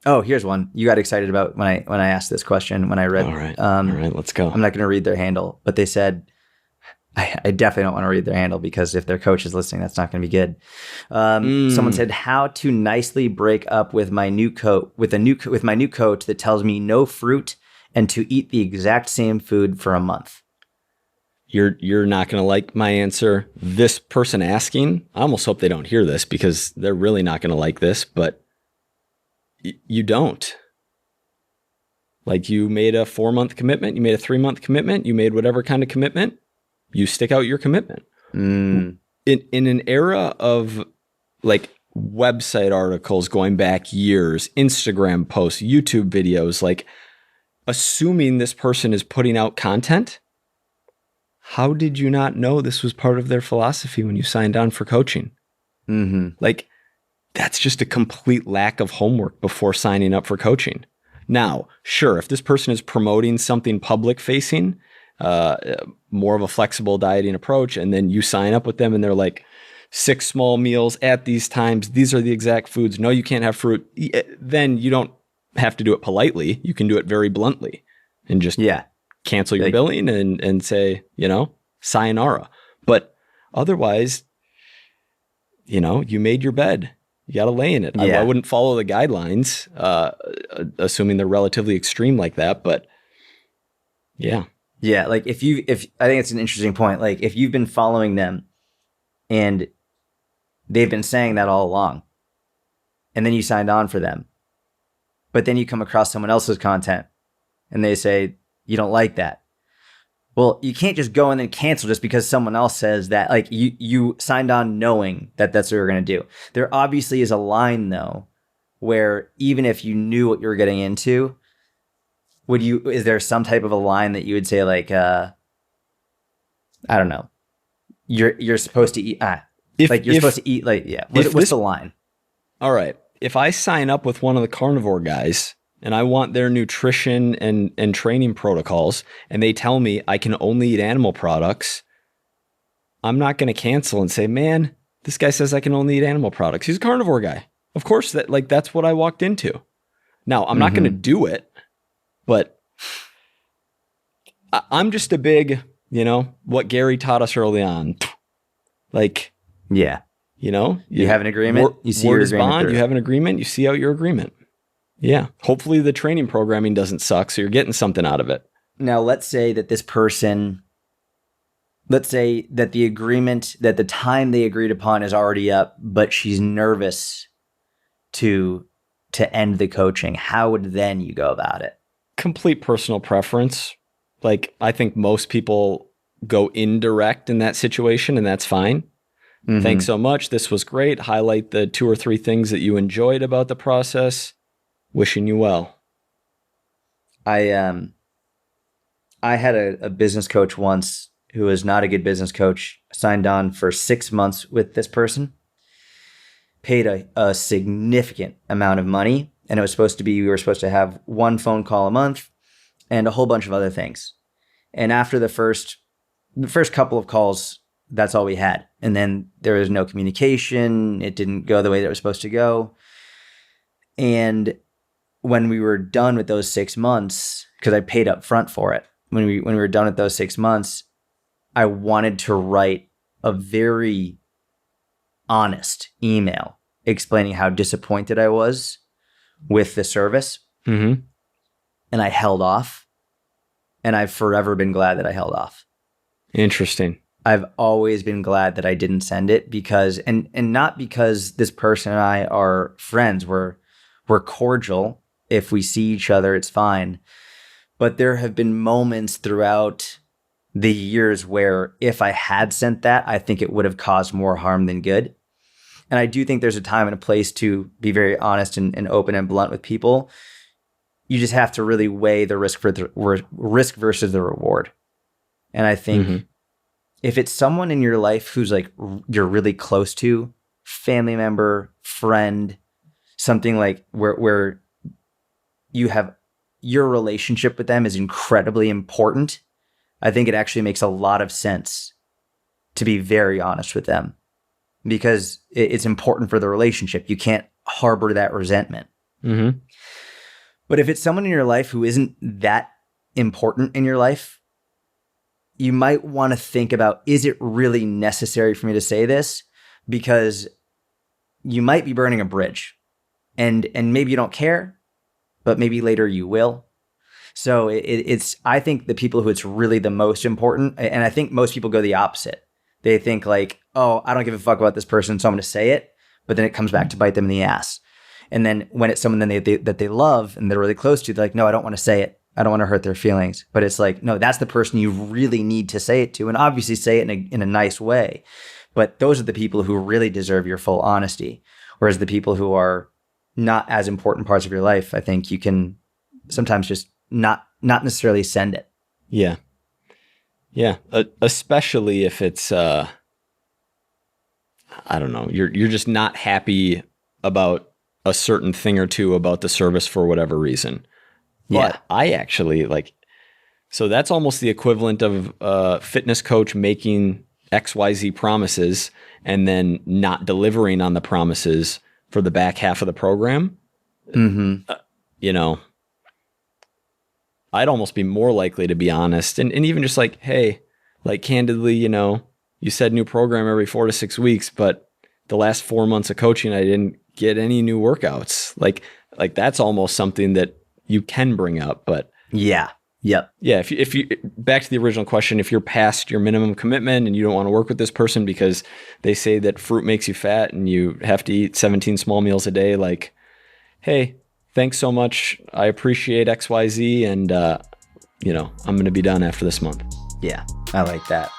Oh, here's one you got excited about when I asked this question when I read. All right, let's go. I'm not going to read their handle, but they said, I definitely don't want to read their handle because if their coach is listening, that's not going to be good. Someone said, "How to nicely break up with my new coach with my new coach that tells me no fruit and to eat the exact same food for a month." You're not going to like my answer. This person asking, I almost hope they don't hear this because they're really not going to like this, but you don't. Like, you made a 4-month commitment, you made a 3-month commitment, you made whatever kind of commitment, you stick out your commitment. In an era of like website articles going back years, Instagram posts, YouTube videos, like assuming this person is putting out content, how did you not know this was part of their philosophy when you signed on for coaching? Like, that's just a complete lack of homework before signing up for coaching. Now, sure, if this person is promoting something public facing, more of a flexible dieting approach, and then you sign up with them and they're like 6 small meals at these times, these are the exact foods, no, you can't have fruit, then you don't have to do it politely. You can do it very bluntly and just cancel your billing and say, sayonara. But otherwise, you made your bed. You got to lay in it. I wouldn't follow the guidelines, assuming they're relatively extreme like that. But yeah. Like if I think it's an interesting point. Like if you've been following them and they've been saying that all along, and then you signed on for them, but then you come across someone else's content and they say, you don't like that. Well, you can't just go and then cancel just because someone else says that. Like you signed on knowing that that's what you're going to do. There obviously is a line though, where even if you knew what you were getting into, is there some type of a line that you would say like, I don't know, you're supposed to eat, supposed to eat like, what's the line? All right. If I sign up with one of the carnivore guys and I want their nutrition and training protocols, and they tell me I can only eat animal products, I'm not going to cancel and say, man, this guy says I can only eat animal products. He's a carnivore guy. Of course, that's what I walked into. Now, I'm not going to do it, but I'm just a big, what Gary taught us early on. Like, you have an agreement. You see word your is agreement bond. through. You have an agreement. You see out your agreement. Yeah. Hopefully the training programming doesn't suck, so you're getting something out of it. Now, let's say that the agreement, that the time they agreed upon is already up, but she's nervous to end the coaching. How would then you go about it? Complete personal preference. Like, I think most people go indirect in that situation, and that's fine. Thanks so much. This was great. Highlight the 2 or 3 things that you enjoyed about the process. Wishing you well. I had a business coach once who was not a good business coach, signed on for 6 months with this person, paid a significant amount of money, and we were supposed to have 1 phone call a month and a whole bunch of other things. And after the first couple of calls, that's all we had. And then there was no communication. It didn't go the way that it was supposed to go. And when we were done with those 6 months, because I paid up front for it, when we were done with those 6 months, I wanted to write a very honest email explaining how disappointed I was with the service. And I held off, and I've forever been glad that I held off. Interesting. I've always been glad that I didn't send it because, and not because this person and I are friends. We're cordial. If we see each other, it's fine. But there have been moments throughout the years where if I had sent that, I think it would have caused more harm than good. And I do think there's a time and a place to be very honest and open and blunt with people. You just have to really weigh the risk versus the reward. And I think if it's someone in your life who's like you're really close to, family member, friend, something like where you have your relationship with them is incredibly important, I think it actually makes a lot of sense to be very honest with them because it's important for the relationship. You can't harbor that resentment. Mm-hmm. But if it's someone in your life who isn't that important in your life, you might want to think about, is it really necessary for me to say this? Because you might be burning a bridge, and maybe you don't care, but maybe later you will. So it's, I think the people who it's really the most important, and I think most people go the opposite. They think like, oh, I don't give a fuck about this person, so I'm going to say it. But then it comes back to bite them in the ass. And then when it's someone that they love and they're really close to, they're like, no, I don't want to say it. I don't want to hurt their feelings. But it's like, no, that's the person you really need to say it to, and obviously say it in a nice way. But those are the people who really deserve your full honesty. Whereas the people who are not as important parts of your life, I think you can sometimes just not necessarily send it. Yeah. Yeah. Especially if it's, I don't know, you're just not happy about a certain thing or two about the service for whatever reason. Yeah. But I actually so that's almost the equivalent of a fitness coach making XYZ promises and then not delivering on the promises for the back half of the program. Mm-hmm. I'd almost be more likely to be honest and even just like, hey, like candidly, you said new program every 4 to 6 weeks, but the last 4 months of coaching, I didn't get any new workouts. Like that's almost something that you can bring up, but yeah. Yep. Yeah. If you back to the original question, if you're past your minimum commitment and you don't want to work with this person because they say that fruit makes you fat and you have to eat 17 small meals a day, like, hey, thanks so much. I appreciate XYZ. And, I'm going to be done after this month. Yeah. I like that.